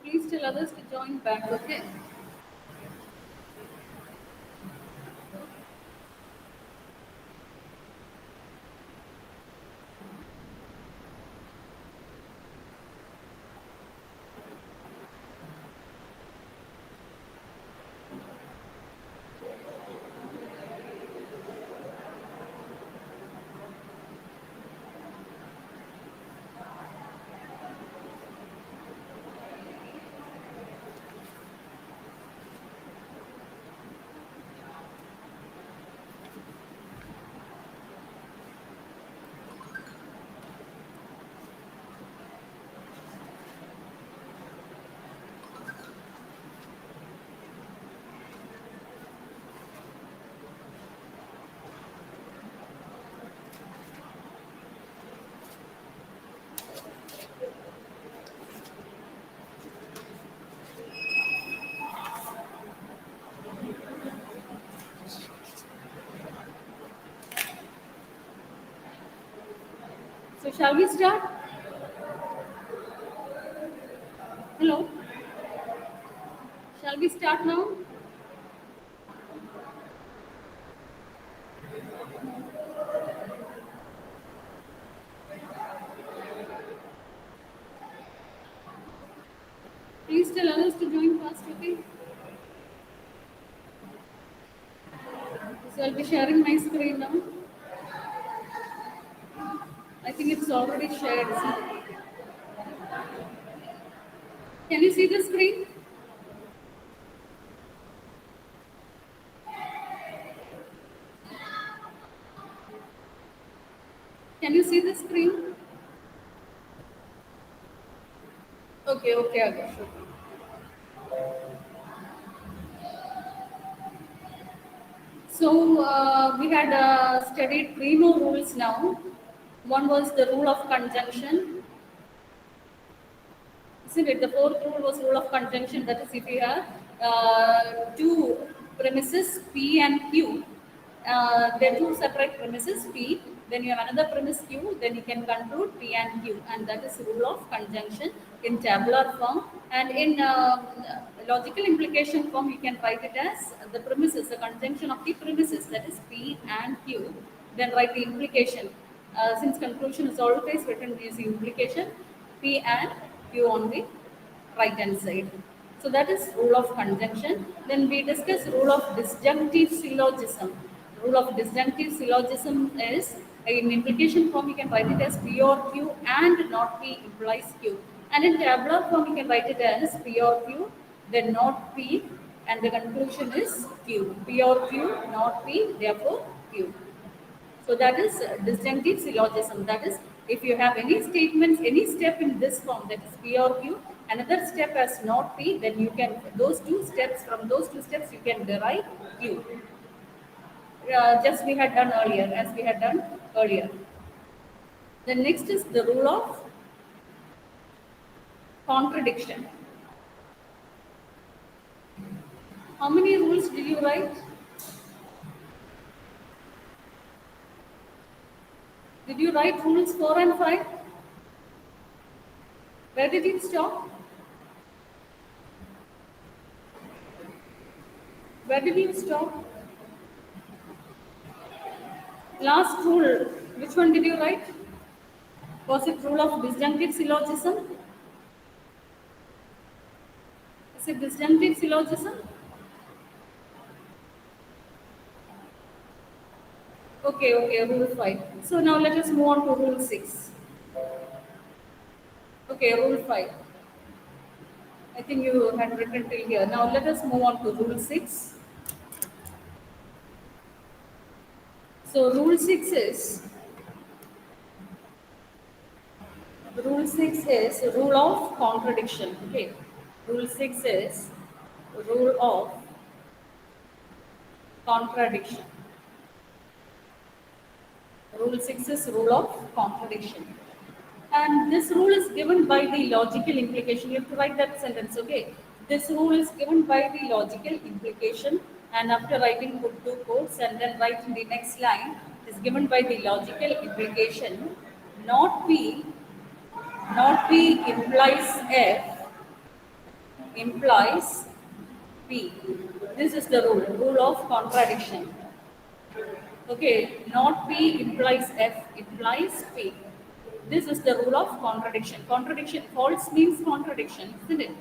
Please tell others to join back, okay? So shall we start? Hello? Shall we start now? Please tell others to join fast, okay? So I'll be sharing my screen now. I think it's already shared. Can you see the screen? Can you see the screen? Okay, okay, Akash. Okay. So we had studied three more rules now. One was the rule of conjunction. Isn't it? The fourth rule was rule of conjunction. That is, if you have two premises P and Q, they're two separate premises P. Then you have another premise Q. Then you can conclude P and Q, and that is rule of conjunction in tabular form. And in logical implication form, you can write it as the premises, the conjunction of the premises. That is P and Q. Then write the implication. Since conclusion is always written using implication, P and Q on the right hand side. So that is rule of conjunction. Then we discuss rule of disjunctive syllogism. Rule of disjunctive syllogism is in implication form you can write it as P or Q and not P implies Q. And in tabular form you can write it as P or Q, then not P, and the conclusion is Q. P or Q, not P, therefore Q. So that is disjunctive syllogism. That is, if you have any statements, any step in this form, that is P or Q, another step as not P, then you can, those two steps, from those two steps, you can derive Q. Just we had done earlier, as we had done earlier. The next is the rule of contradiction. How many rules did you write? Did you write rules 4 and 5? Where did you stop? Where did you stop? Last rule, which one did you write? Was it rule of disjunctive syllogism? Is it disjunctive syllogism? Okay, okay, rule 5. So now let us move on to rule 6. Okay, rule 5. I think you had written till here. Now let us move on to rule 6. So rule 6 is rule of contradiction. Okay. Rule 6 is rule of contradiction. Rule 6 is rule of contradiction. And this rule is given by the logical implication. You have to write that sentence, okay? This rule is given by the logical implication, and after writing put two quotes and then write in the next line is given by the logical implication. Not P, not P implies F, implies P. This is the rule of contradiction. Okay, not P implies F, implies P. This is the rule of contradiction. Contradiction, false means contradiction, isn't it?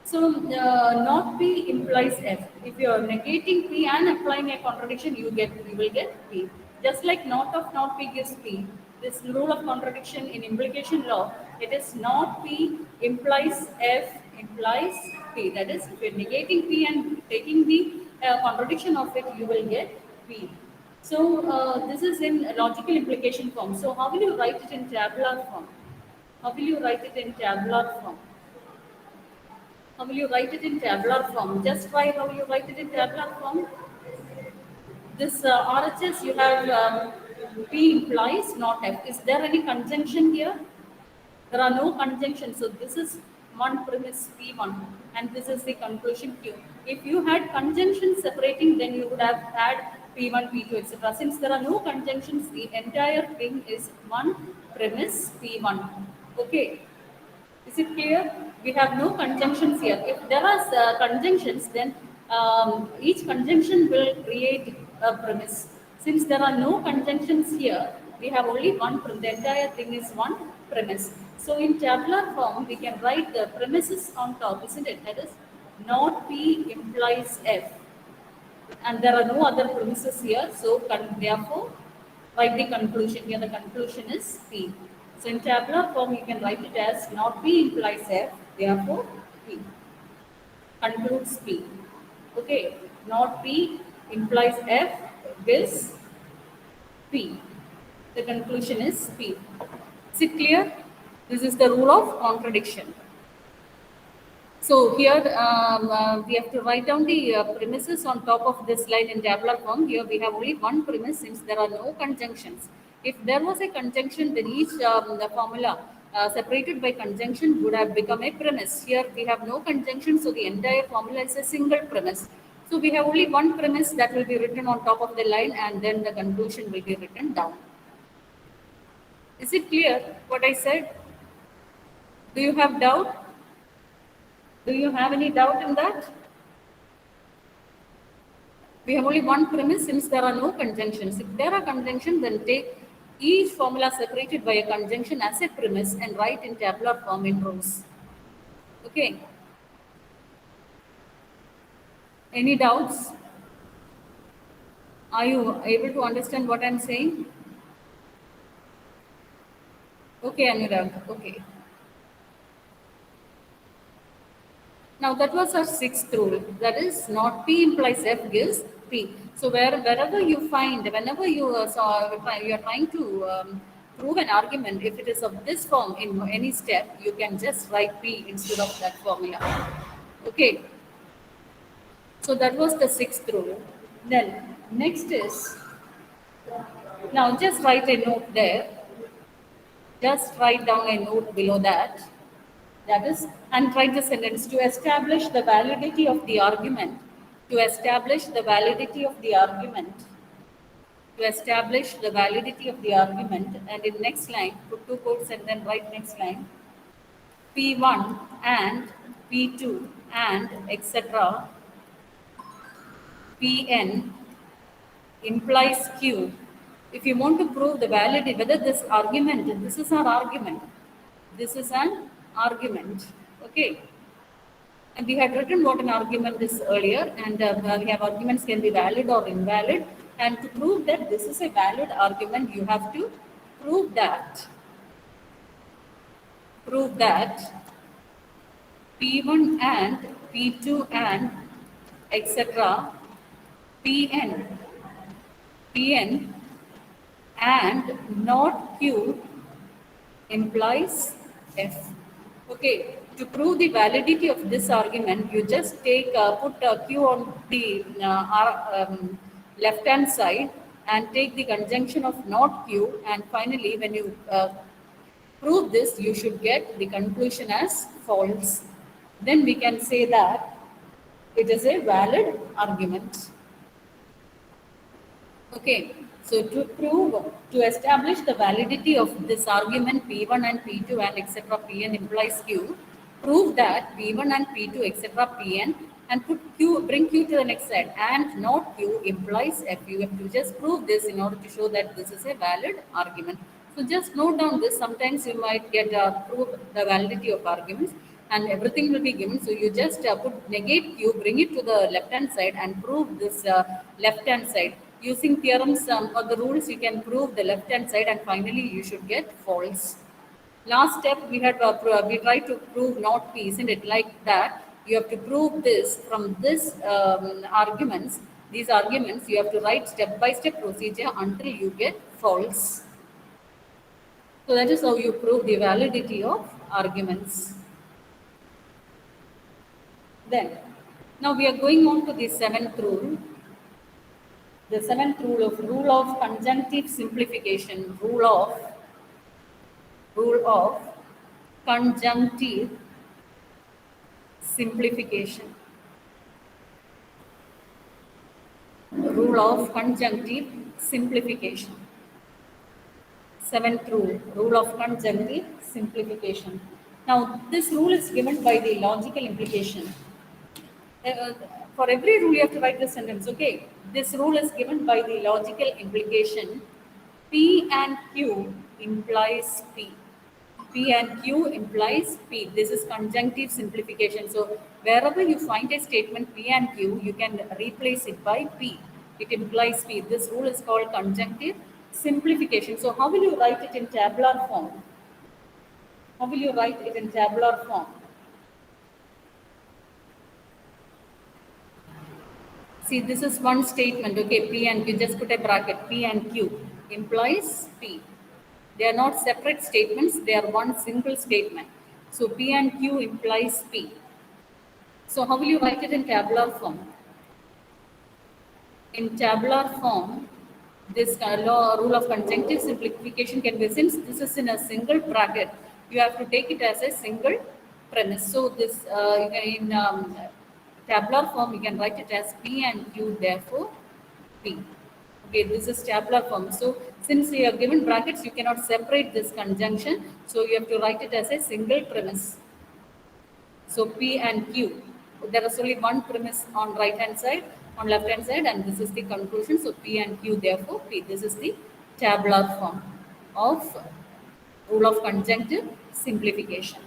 So, not P implies F. If you are negating P and applying a contradiction, you will get P. Just like not of not P gives P. This rule of contradiction in implication law, it is not P implies F implies P. That is, if you are negating P and taking the contradiction of it, you will get P. So, this is in logical implication form. So, how will you write it in tabular form? How will you write it in tabular form? How will you write it in tabular form? Just try how you write it in tabular form. This RHS you have P implies not F. Is there any conjunction here? There are no conjunctions. So this is one premise P1 and this is the conclusion Q. If you had conjunctions separating, then you would have had P1, P2, etc. Since there are no conjunctions, the entire thing is one premise P1. Okay. Is it clear? We have no conjunctions here. If there are conjunctions, then each conjunction will create a premise. Since there are no conjunctions here, we have only one premise. The entire thing is one premise. So in tabular form, we can write the premises on top, isn't it? That is, not P implies F. And there are no other premises here. So therefore, write the conclusion. Here the conclusion is P. So in tabular form, you can write it as not P implies F, therefore P. Concludes P. Okay, not P implies F gives P. The conclusion is P. Is it clear? This is the rule of contradiction. So here we have to write down the premises on top of this line in tabular form. Here we have only one premise since there are no conjunctions. If there was a conjunction, then each the formula separated by conjunction would have become a premise. Here we have no conjunction, so the entire formula is a single premise. So we have only one premise that will be written on top of the line and then the conclusion will be written down. Is it clear what I said? Do you have doubt? Do you have any doubt in that? We have only one premise since there are no conjunctions. If there are conjunctions, then take each formula separated by a conjunction as a premise and write in tabular form in rows. Okay. Any doubts? Are you able to understand what I'm saying? Okay, Anurag. Okay. Now that was our sixth rule. That is, not P implies F gives P. So wherever you find, whenever you are trying to prove an argument, if it is of this form in any step, you can just write P instead of that formula. Okay. So that was the sixth rule. Then next is, now just write a note there. Just write down a note below that. That is, and write the sentence to establish the validity of the argument. To establish the validity of the argument. To establish the validity of the argument. And in next line, put two quotes and then write next line. P1 and P2 and etc. Pn implies Q. If you want to prove the validity, whether this argument, this is our argument. This is an argument. Okay. And we had written what an argument is earlier, and we have arguments can be valid or invalid. And to prove that this is a valid argument, you have to prove that P1 and P2 and etc. Pn and not Q implies F. Okay, to prove the validity of this argument, you just take put Q on the left hand side and take the conjunction of not Q, and finally when you prove this, you should get the conclusion as false. Then we can say that it is a valid argument. Okay, so to establish the validity of this argument P1 and P2 and etc. Pn implies Q, prove that P1 and P2, etc., Pn, and put Q, bring Q to the next side, and not Q implies F. You have to just prove this in order to show that this is a valid argument. So just note down this. Sometimes you might get prove the validity of arguments, and everything will be given. So you just put negate Q, bring it to the left hand side, and prove this left hand side. Using theorems or the rules, you can prove the left hand side, and finally you should get false. Last step we had we tried to prove not P, isn't it? Like that, you have to prove this from this arguments. These arguments you have to write step-by-step procedure until you get false. So that is how you prove the validity of arguments. Then, now we are going on to the seventh rule. The seventh rule of conjunctive simplification. Rule of conjunctive simplification. Rule of conjunctive simplification. Seventh rule of conjunctive simplification. Now, this rule is given by the logical implication. For every rule, you have to write this sentence, okay? This rule is given by the logical implication. P and Q implies P. P and Q implies P. This is conjunctive simplification. So wherever you find a statement P and Q, you can replace it by P. It implies P. This rule is called conjunctive simplification. So how will you write it in tabular form? How will you write it in tabular form? See, this is one statement, okay? P and Q, just put a bracket. P and Q implies P. They are not separate statements, they are one single statement. So P and Q implies P. So how will you write it in tabular form? In tabular form, this rule of conjunctive simplification can be, since this is in a single bracket, you have to take it as a single premise. So this in tabular form, you can write it as P and Q, therefore P. Okay, this is tabular form. So since you are given brackets, you cannot separate this conjunction. So you have to write it as a single premise. So P and Q. There is only one premise on right hand side, on left hand side, and this is the conclusion. So P and Q, therefore P. This is the tabular form of rule of conjunctive simplification.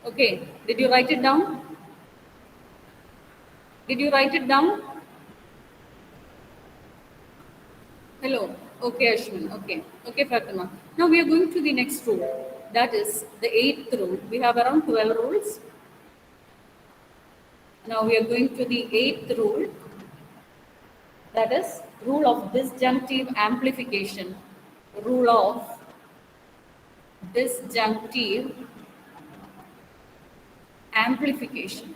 Okay, did you write it down? Did you write it down? Hello. Okay, Ashwin. Okay. Okay, Fatima. Now we are going to the next rule. That is the 8th rule. We have around 12 rules. Now we are going to the 8th rule. That is rule of disjunctive amplification. Rule of disjunctive amplification.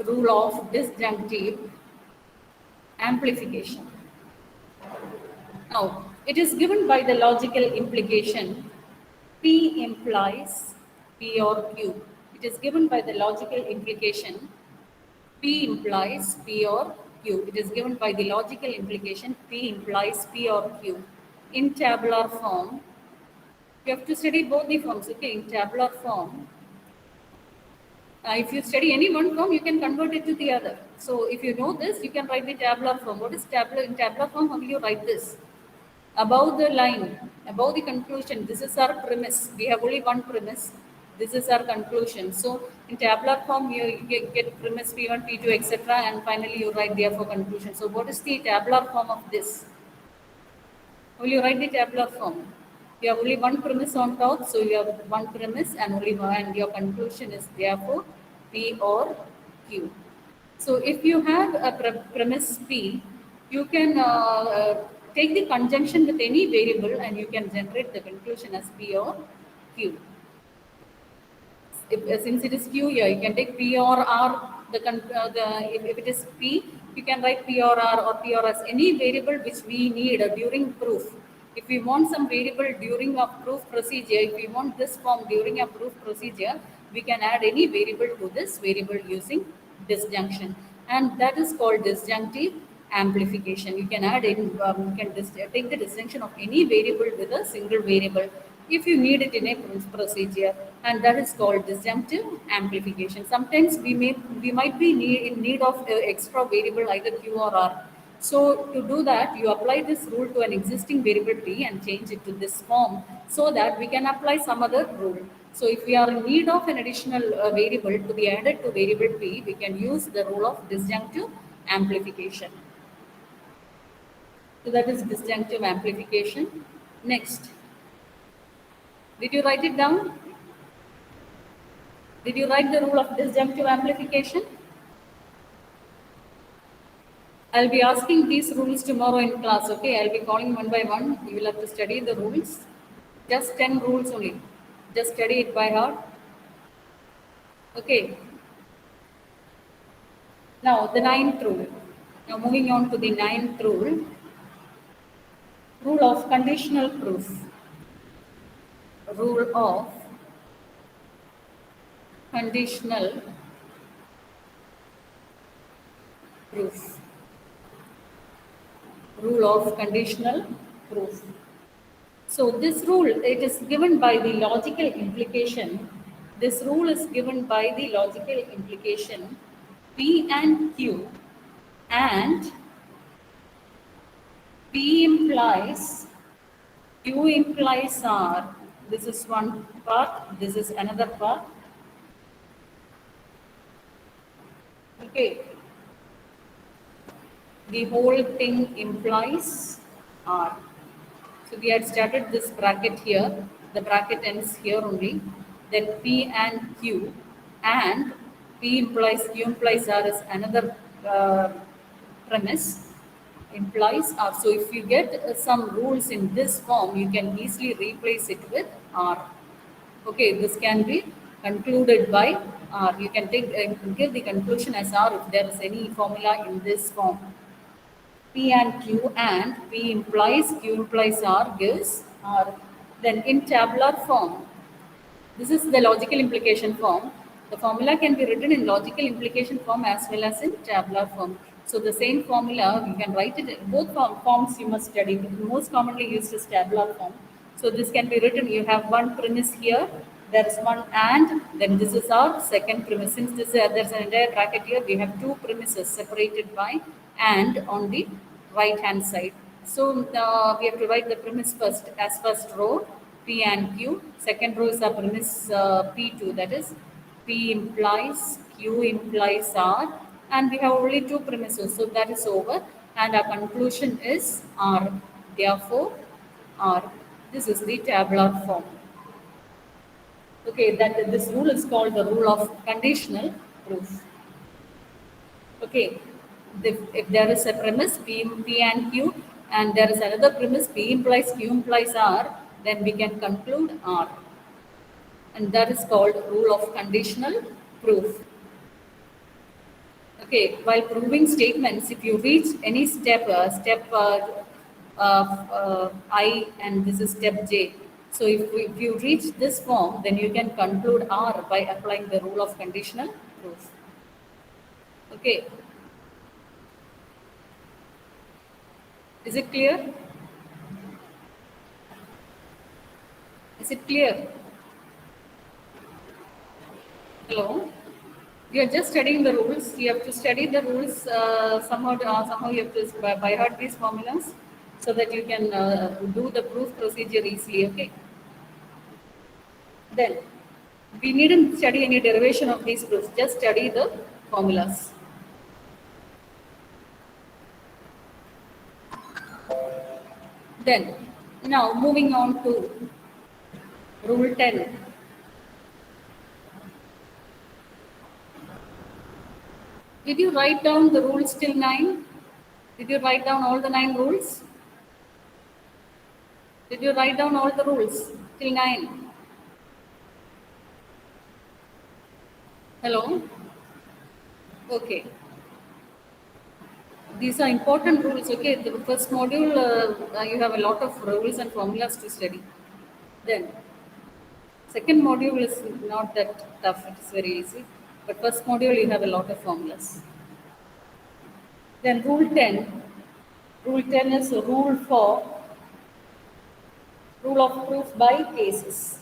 Rule of disjunctive amplification. Now, it is given by the logical implication P implies P or Q. It is given by the logical implication P implies P or Q. It is given by the logical implication P implies P or Q. In tabular form, you have to study both the forms, okay? In tabular form, if you study any one form, you can convert it to the other. So if you know this, you can write the tabular form. What is tabular? In tabular form, how will you write this? Above the line, above the conclusion, this is our premise. We have only one premise. This is our conclusion. So in tabular form, you get premise P1, P2, etc. And finally you write therefore conclusion. So what is the tabular form of this? Will you write the tabular form? You have only one premise on top, so you have one premise and only one, and your conclusion is therefore P or Q. So if you have a premise P, you can take the conjunction with any variable and you can generate the conclusion as P or Q. Since it is Q here, you can take P or R. If it is P, you can write P or R or P or S, any variable which we need during proof. If we want some variable during a proof procedure, if we want this form during a proof procedure, we can add any variable to this variable using disjunction, and that is called disjunctive amplification. You can add in, take the disjunction of any variable with a single variable. if you need it in a procedure, and that is called disjunctive amplification. Sometimes we might be in need of extra variable either q or r. So to do that, you apply this rule to an existing variable p and change it to this form so that we can apply some other rule. So if we are in need of an additional variable to be added to variable p, we can use the rule of disjunctive amplification. So that is disjunctive amplification. Next, did you write it down? Did you write the rule of disjunctive amplification? I'll be asking these rules tomorrow in class, okay? I'll be calling one by one. You will have to study the rules. Just 10 rules only. Just study it by heart. Okay. Now, the ninth rule. Now, moving on to the ninth rule. Rule of conditional proof. Rule of conditional proof. Rule of conditional proof. So this rule, it is given by the logical implication. This rule is given by the logical implication P and Q, and P implies Q implies R. This is one part, this is another part. Okay. The whole thing implies R. So we had started this bracket here. The bracket ends here only. Then P and Q, and P implies Q implies R is another premise, implies R. So if you get some rules in this form, you can easily replace it with R. Okay, this can be concluded by R. You can take give the conclusion as R if there is any formula in this form. P and Q, and P implies Q implies R gives R. Then in tabular form, this is the logical implication form. The formula can be written in logical implication form as well as in tabular form. So the same formula, you can write it in both forms you must study. Most commonly used is tabular form. So this can be written, you have one premise here, there is one and, then this is our second premise. Since this there's an entire bracket here, we have two premises separated by and on the right hand side. So we have to write the premise first as first row, P and Q. Second row is our premise P2, that is P implies Q implies R, and we have only two premises, so that is over, and our conclusion is R. Therefore, R. This is the tabular form. Okay, that this rule is called the rule of conditional proof. Okay, if there is a premise P and Q, and there is another premise P implies Q implies R, then we can conclude R. And that is called rule of conditional proof. Okay, while proving statements, if you reach any step, I and this is step J. So if you reach this form, then you can conclude R by applying the rule of conditional proof. Okay. Is it clear? Is it clear? Hello? You are just studying the rules. You have to study the rules somehow you have to by heart these formulas so that you can do the proof procedure easily. Okay. Then we needn't study any derivation of these proofs. Just study the formulas. Then now moving on to rule 10. Did you write down the rules till 9? Did you write down all the 9 rules? Did you write down all the rules till 9? Hello? Okay. These are important rules, okay? The first module, you have a lot of rules and formulas to study. Then, second module is not that tough, it is very easy. But first module, you have a lot of formulas. Then rule 10. Rule 10 is a rule Rule of proof by cases.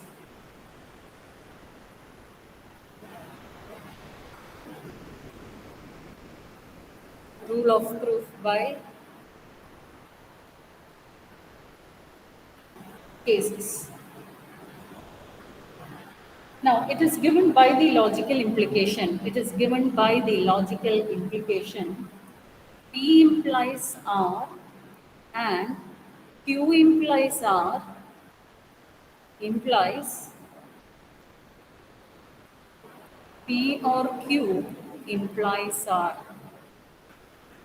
Rule of proof by cases. Now, it is given by the logical implication. It is given by the logical implication. P implies R and Q implies R implies P or Q implies R.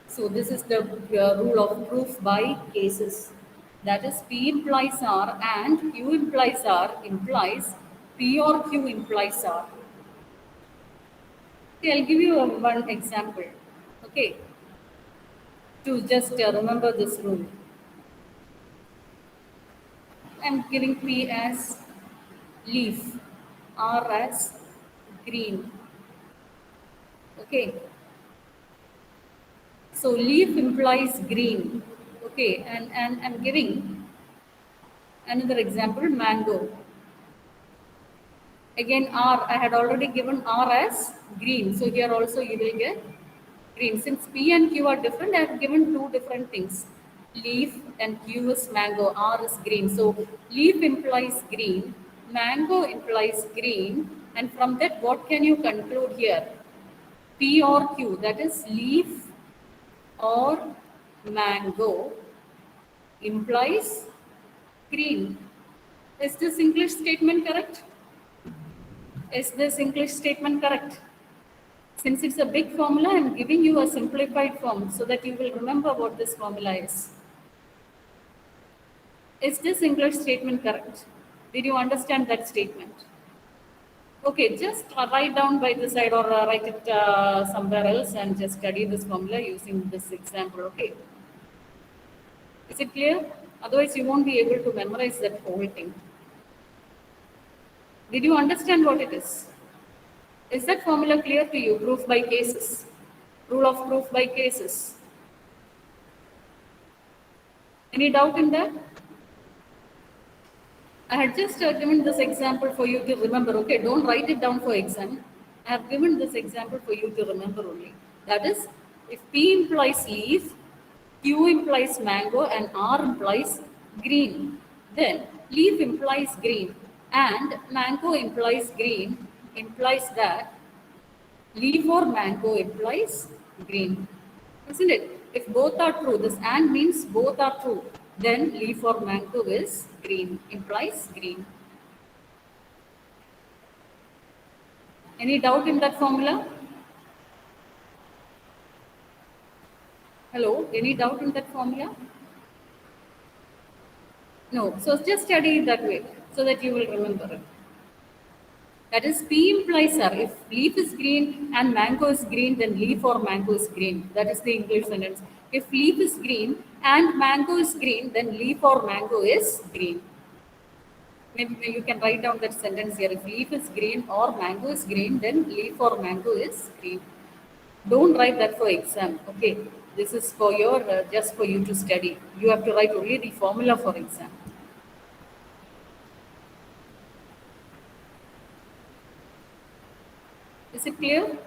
So this is the rule of proof by cases. That is P implies R and Q implies R implies P or Q implies R. Okay, I'll give you one example. Okay, to just remember this rule. I'm giving P as leaf, R as green. Okay, so leaf implies green. Okay, and I'm giving another example, mango. Again, R, I had already given R as green. So here also you will get green. Since P and Q are different, I have given two different things. Leaf and Q is mango, R is green. So leaf implies green, mango implies green. And from that, what can you conclude here? P or Q, that is leaf or mango implies green. Is this English statement correct? Is this English statement correct? Since it's a big formula, I'm giving you a simplified form so that you will remember what this formula is. Is this English statement correct? Did you understand that statement? Okay, just write down by the side or write it somewhere else and just study this formula using this example, okay? Is it clear? Otherwise, you won't be able to memorize that whole thing. Did you understand what it is? Is that formula clear to you? Proof by cases. Rule of proof by cases. Any doubt in that? I had just given this example for you to remember. Okay, don't write it down for exam. I have given this example for you to remember only. That is, if P implies leaf, Q implies mango, and R implies green, then leaf implies green and mango implies green implies that leaf or mango implies green. Isn't it? If both are true, this and means both are true, then leaf or mango is green, implies green. Any doubt in that formula? Hello, any doubt in that formula? No, so just study it that way so that you will remember it. That is, P implies R. If leaf is green and mango is green, then leaf or mango is green. That is the English sentence. If leaf is green and mango is green, then leaf or mango is green. Maybe you can write down that sentence here. If leaf is green or mango is green, then leaf or mango is green. Don't write that for exam. Okay, this is for your just for you to study. You have to write only the formula for exam. Is it clear?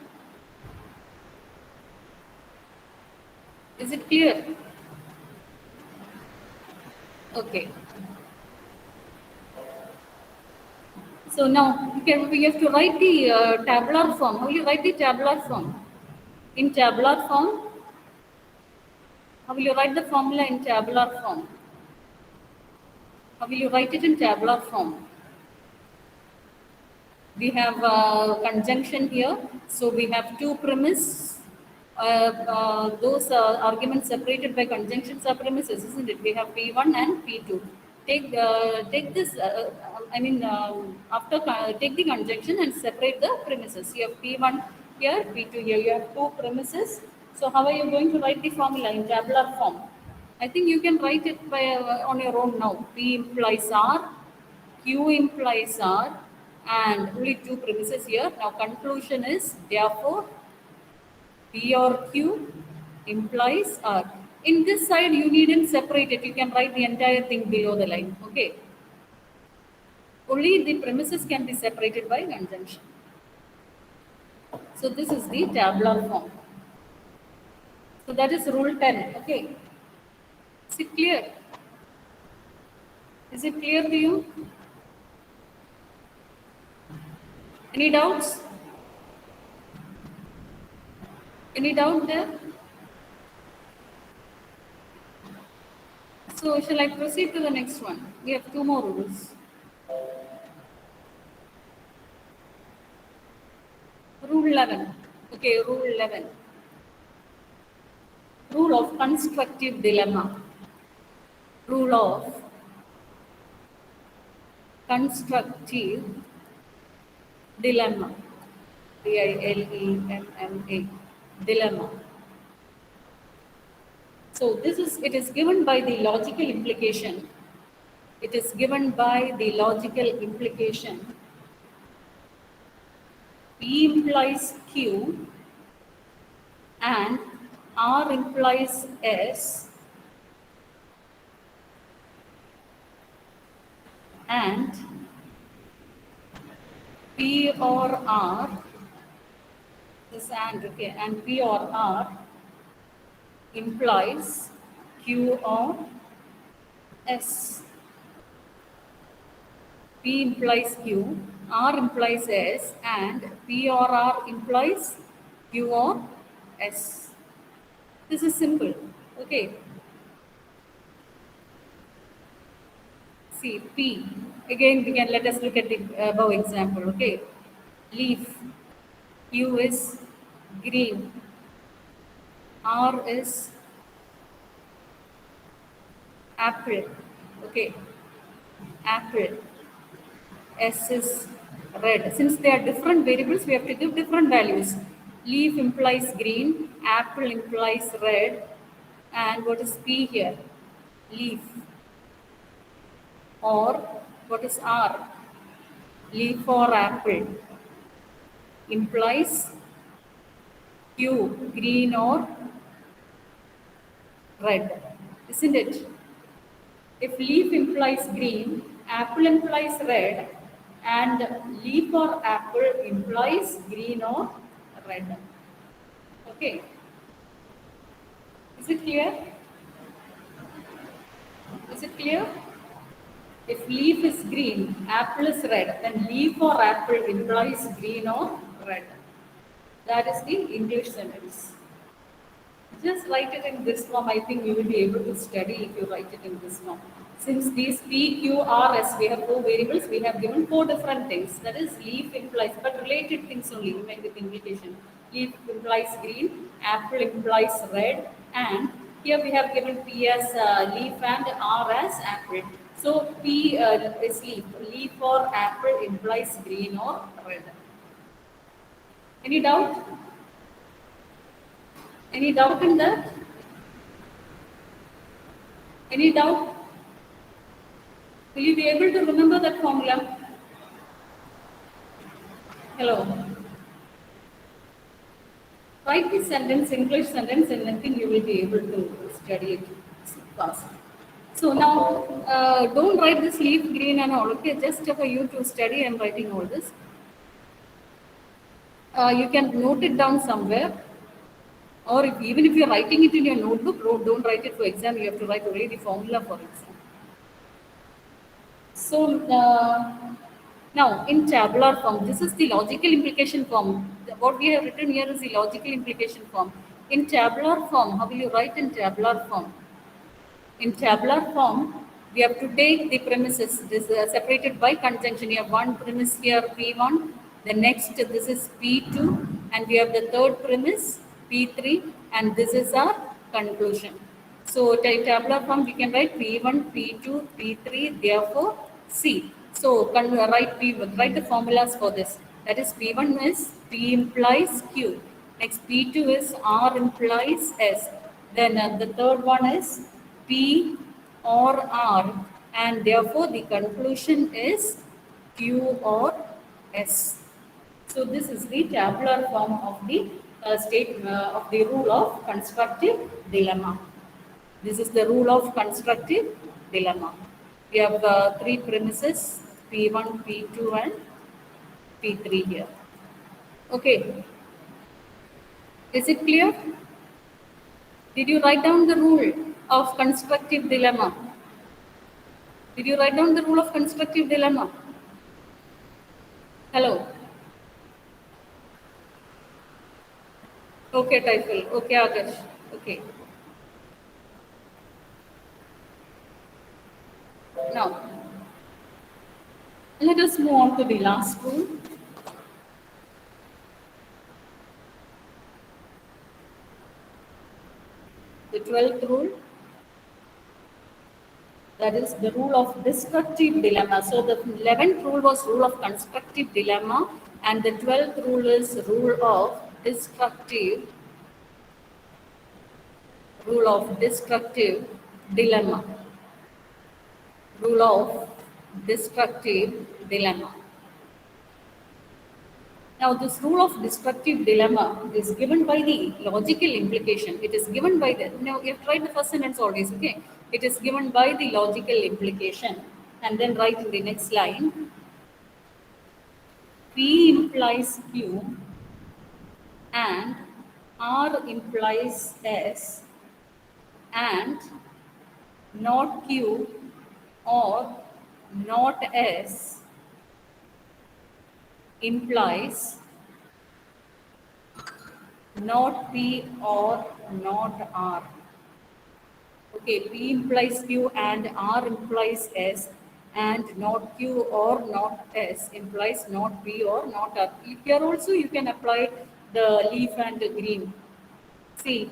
Is it clear? Okay. So now we have to write the tabular form. How will you write the tabular form? In tabular form, how will you write the formula in tabular form? How will you write it in tabular form? We have conjunction here. So we have two premise. Those arguments separated by conjunctions are premises, isn't it? We have P1 and P2. Take this. After take the conjunction and separate the premises. You have P1 here, P2 here. You have two premises. So how are you going to write the formula in tabular form? I think you can write it by on your own now. P implies R, Q implies R, and only two premises here. Now conclusion is therefore P or Q implies R. In this side, you needn't separate it. You can write the entire thing below the line. Okay. Only the premises can be separated by conjunction. So this is the tabular form. So that is rule 10. Okay. Is it clear? Is it clear to you? Any doubts? Any doubt there? So shall I proceed to the next one? We have two more rules. Rule 11. Okay, rule 11. Rule of constructive dilemma. Rule of constructive dilemma. DILEMMA. Dilemma. So it is given by the logical implication. It is given by the logical implication. P implies Q and R implies S and P or R, this and P or R implies Q or S. P implies Q, R implies S, and P or R implies Q or S. This is simple. Okay. See, P. Again, let us look at the above example. Okay. Leaf. Q is green. R is apple. Okay. Apple. S is red. Since they are different variables, we have to give different values. Leaf implies green, apple implies red, and what is P here? Leaf. Or what is R? Leaf or apple implies Q, green or red, isn't it? If leaf implies green, apple implies red, and leaf or apple implies green or red. Okay. Is it clear? Is it clear? If leaf is green, apple is red, then leaf or apple implies green or red. That is the English sentence. Just write it in this form. I think you will be able to study if you write it in this form. Since these P, Q, R, S, we have four variables, we have given four different things. That is, leaf implies, but related things only, with implication. Leaf implies green, apple implies red, and here we have given P as leaf and R as apple. So P is leaf. Leaf or apple implies green or red. Any doubt? Any doubt in that? Any doubt? Will you be able to remember that formula? Hello. Write the sentence, English sentence, and I think you will be able to study it fast. So now, don't write this leaf green and all, okay? Just for you to study, I'm writing all this. You can note it down somewhere. Or even if you're writing it in your notebook, don't write it for exam. You have to write only the formula for exam. So now in tabular form, this is the logical implication form. What we have written here is the logical implication form. In tabular form, how will you write in tabular form? In tabular form, we have to take the premises. This is separated by conjunction. You have one premise here, P1. The next, this is P2. And we have the third premise, P3. And this is our conclusion. So in tabular form, we can write P1, P2, P3, therefore C. So write the formulas for this. That is, P1 is P implies Q. Next, P2 is R implies S. Then the third one is P or R, and therefore the conclusion is Q or S. So this is the tabular form of the of the rule of constructive dilemma. This is the rule of constructive dilemma. We have three premises, P1, P2 and P3 here. Okay, is it clear? Did you write down the rule of constructive dilemma? Did you write down the rule of constructive dilemma? Hello? Okay, Taiful. Okay, Akash. Okay. Now, let us move on to the last rule. The 12th rule, that is the rule of destructive dilemma. So the 11th rule was rule of constructive dilemma, and the 12th rule is rule of destructive dilemma. Rule of destructive dilemma. Now, this rule of destructive dilemma is given by the logical implication. It is given by the, now you've tried the first sentence always, okay? It is given by the logical implication. And then write in the next line, P implies Q and R implies S and not Q or not S implies not P or not R. Okay, P implies Q and R implies S, and not Q or not S implies not P or not R. Here also you can apply the leaf and the green. See,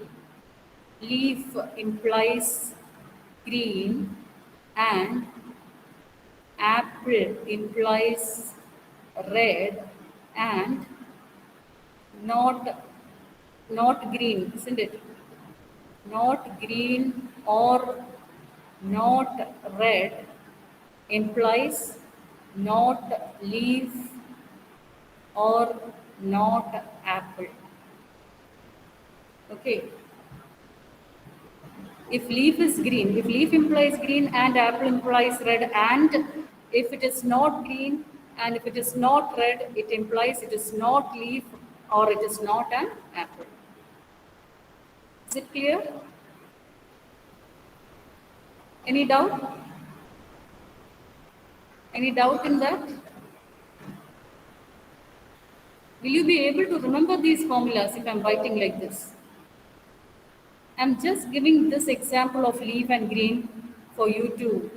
leaf implies green and apple implies red and not green, isn't it? Not green or not red implies not leaf or not apple. Okay. If leaf is green, if leaf implies green and apple implies red, and if it is not green and if it is not red, it implies it is not leaf or it is not an apple. Is it clear? Any doubt? Any doubt in that? Will you be able to remember these formulas if I'm writing like this? I'm just giving this example of leaf and green for you to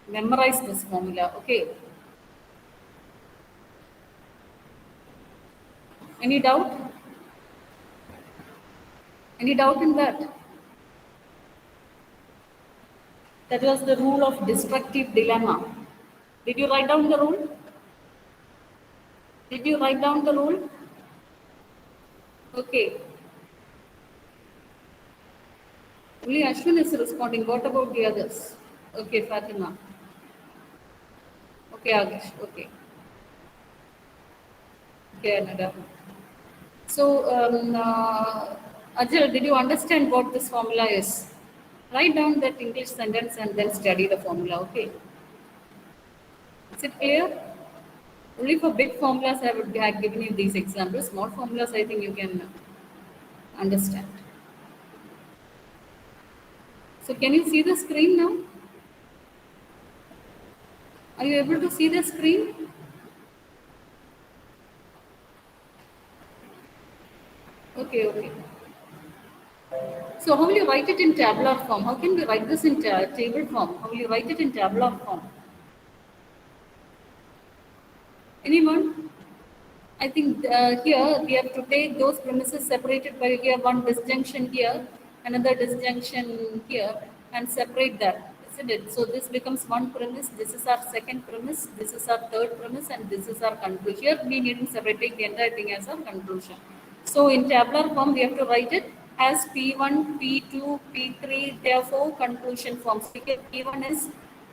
memorize this formula, okay? Any doubt? Any doubt in that? That was the rule of destructive dilemma. Did you write down the rule? Did you write down the rule? Okay. Only Ashwin is responding. What about the others? Okay, Fatima. Okay, Agish. Okay. Okay, Anada. So, Ajal, did you understand what this formula is? Write down that English sentence and then study the formula, okay? Is it clear? Only for big formulas I would have given you these examples. Small formulas I think you can understand. So can you see the screen now? Are you able to see the screen? Okay, okay. So how will you write it in tabular form? How can we write this in table form? How will you write it in tabular form? Anyone? I think here we have to take those premises separated by here one disjunction here, another disjunction here, and separate that, isn't it? So this becomes one premise, this is our second premise, this is our third premise, and this is our conclusion. Here we need to separate the entire thing as our conclusion. So in tabular form, we have to write it as P1, P2, P3, therefore conclusion form. So here P1 is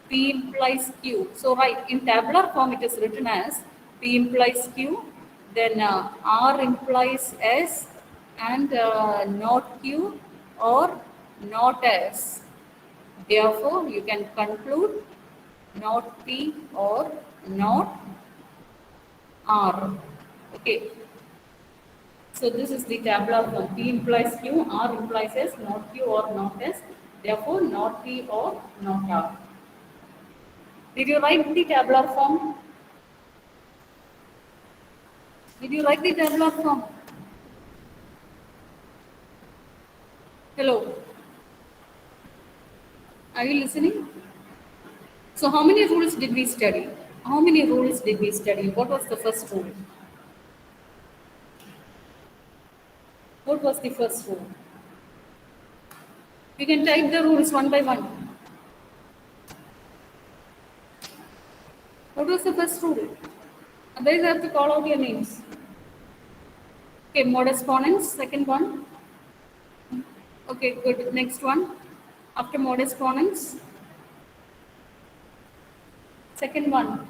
P implies Q. So right, in tabular form it is written as P implies Q, then R implies S and not Q or not S. Therefore, you can conclude not P or not R. Okay. So this is the tabular form. P implies Q, R implies S, not Q or not S. Therefore, not P or not R. Did you write the tabular form? Did you write the tabular form? Hello. Are you listening? So how many rules did we study? How many rules did we study? What was the first rule? What was the first rule? You can type the rules one by one. What was the first rule? Otherwise, I have to call out your names. Okay, modus ponens, second one. Okay, good. Next one. After modus ponens. Second one.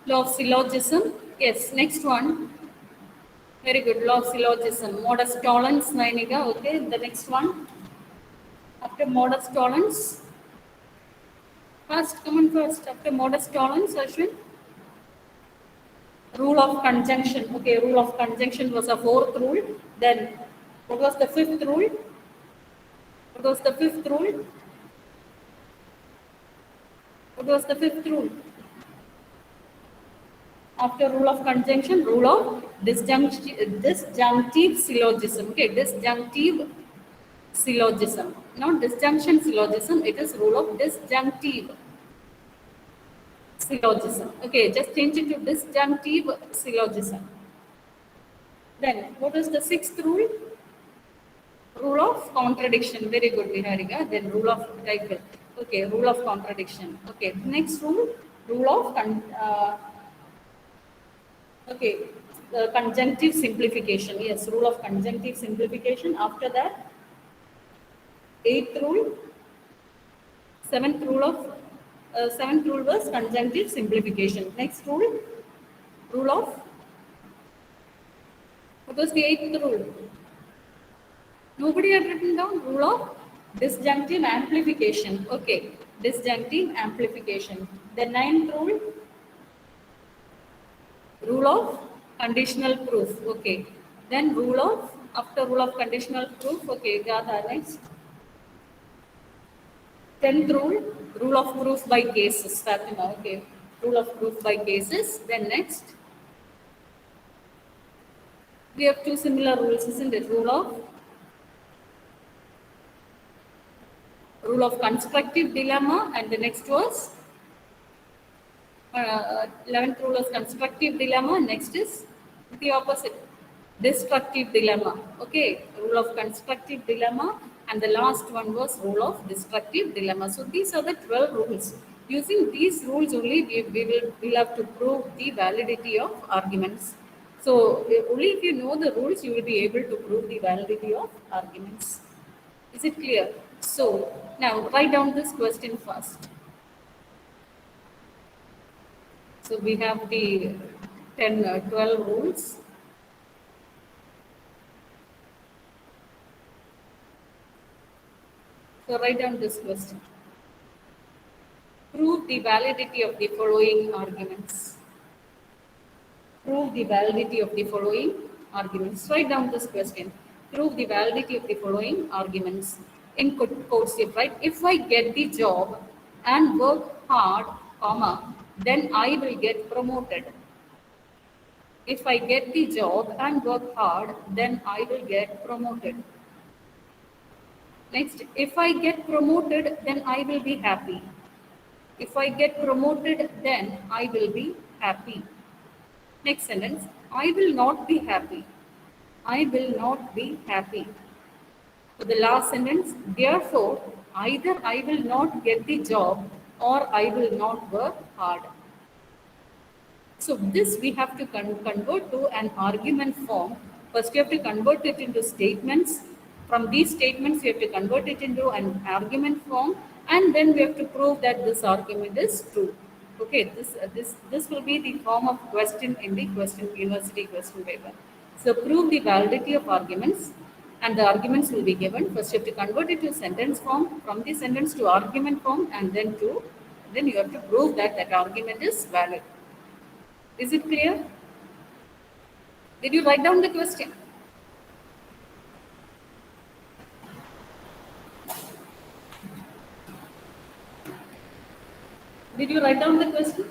Law of syllogism. Yes, next one. Very good. Law of syllogism. Modus tollens, Nainika. Okay, the next one. After modus tollens. First, come on first. After modus tollens, Ashwin. Rule of conjunction. Okay, rule of conjunction was a fourth rule. Then, what was the fifth rule? What was the fifth rule? What was the fifth rule? After rule of conjunction, rule of disjunctive syllogism. Okay, disjunctive syllogism. Not disjunction syllogism, it is rule of disjunctive syllogism. Okay, just change it to disjunctive syllogism. Then, what is the sixth rule? Rule of contradiction. Very good, Viharika. Then rule of type. Okay, rule of contradiction. Okay, next rule, rule of conjunctive simplification. Yes, rule of conjunctive simplification. After that, eighth rule, seventh rule was conjunctive simplification. Next rule, rule of, what was the eighth rule? Nobody had written down rule of disjunctive amplification. Okay, disjunctive amplification. The ninth rule, rule of conditional proof. Okay, then rule of, after rule of conditional proof. Okay, Gatha, next. 10th rule, rule of proof by cases. Fatima, okay, rule of proof by cases. Then next, we have two similar rules, isn't it? Rule of constructive dilemma, and the next was 11th rule is constructive dilemma. Next is the opposite, destructive dilemma. Okay, rule of constructive dilemma, and the last one was rule of destructive dilemma. So these are the 12 rules. Using these rules only, we'll have to prove the validity of arguments. So only if you know the rules, you will be able to prove the validity of arguments. Is it clear? So now write down this question first. So we have the 12 rules. So write down this question. Prove the validity of the following arguments. Prove the validity of the following arguments. Write down this question. Prove the validity of the following arguments. In quotes, right? If I get the job and work hard, comma, then I will get promoted. If I get the job and work hard, then I will get promoted. Next, if I get promoted, then I will be happy. If I get promoted, then I will be happy. Next sentence, I will not be happy. I will not be happy. So the last sentence, therefore, either I will not get the job or I will not work hard. So this we have to convert to an argument form. First you have to convert it into statements. From these statements you have to convert it into an argument form, and then we have to prove that this argument is true. Okay, this will be the form of question in the university question paper. So prove the validity of arguments, and the arguments will be given. First you have to convert it to sentence form, from the sentence to argument form, and then to then you have to prove that that argument is valid. Is it clear? Did you write down the question? Did you write down the question?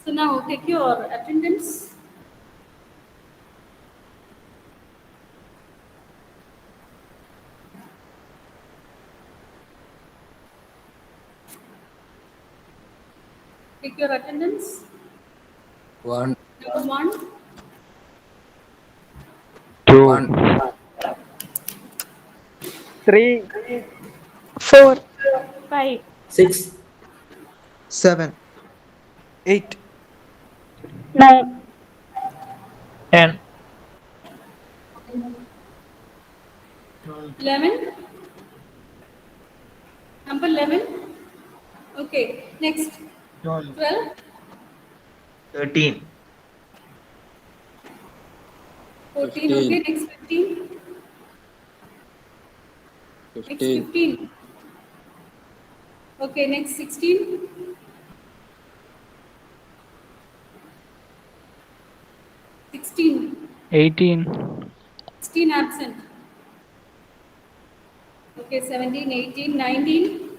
So now take your attendance. Take your attendance. 1, Number 1, 2, 1, 3, 4, 5, 6, 7, 8, 9, 10, 11. Number 11. Okay, next. 12, 13, 14. Okay, 15, next 15. Next 15, 15. Okay, next 16. 16. 18, 16 absent. Okay, 17, 18, 19.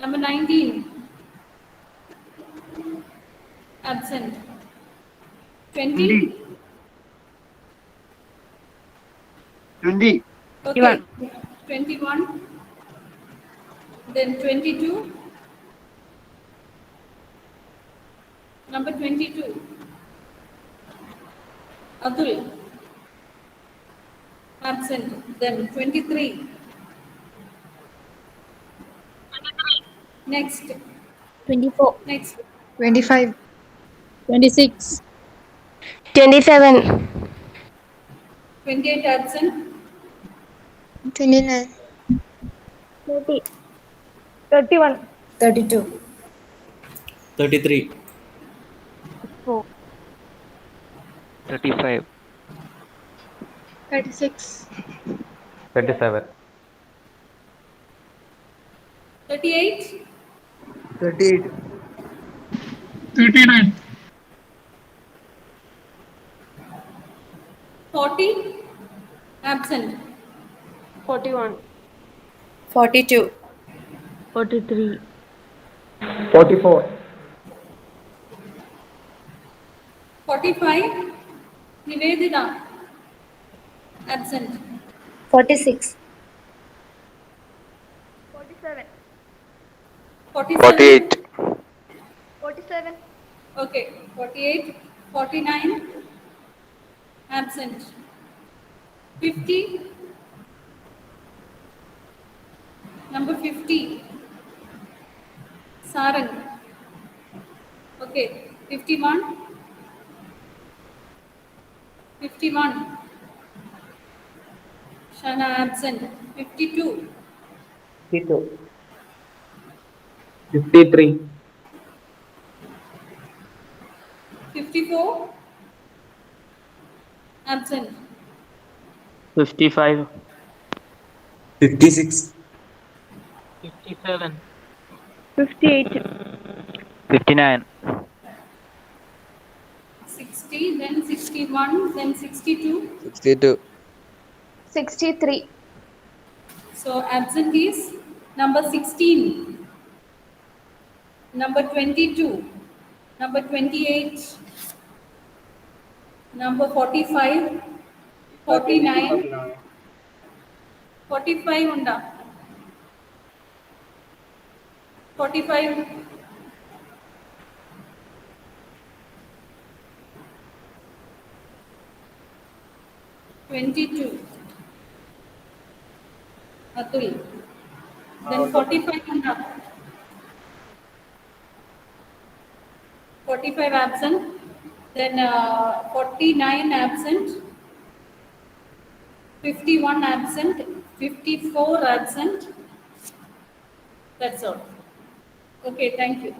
Number 19. Absent. 20. 20, Okay. 21. Then 22. Number 22. Atul. Absent. Then 23. Next. 24, Next. 25, 26, 27, 28 absent. 29, 30, 31, 32, 33, 4, 35, 36, 37, 38. 38, 40. Absent. 41, 42, 43, 44, 45. Nivedita. Absent. 46, 47, 47. 48, 47, Okay. 48. 49. Absent. 50. Number 50. Sarang. Okay. 51. 51. Shana absent. 52. 52, 53, 54. Absent. 55, 56, 57, 58, 59, 60. Then 61. Then 62. 62, 63, So absent is number 16. Number 22. Number 28. Number 45. 49. 45 unda. 45. 22. Atul. Then 45 unda. 45 absent. Then 49 absent. 51 absent, 54 absent. That's all. Okay, thank you.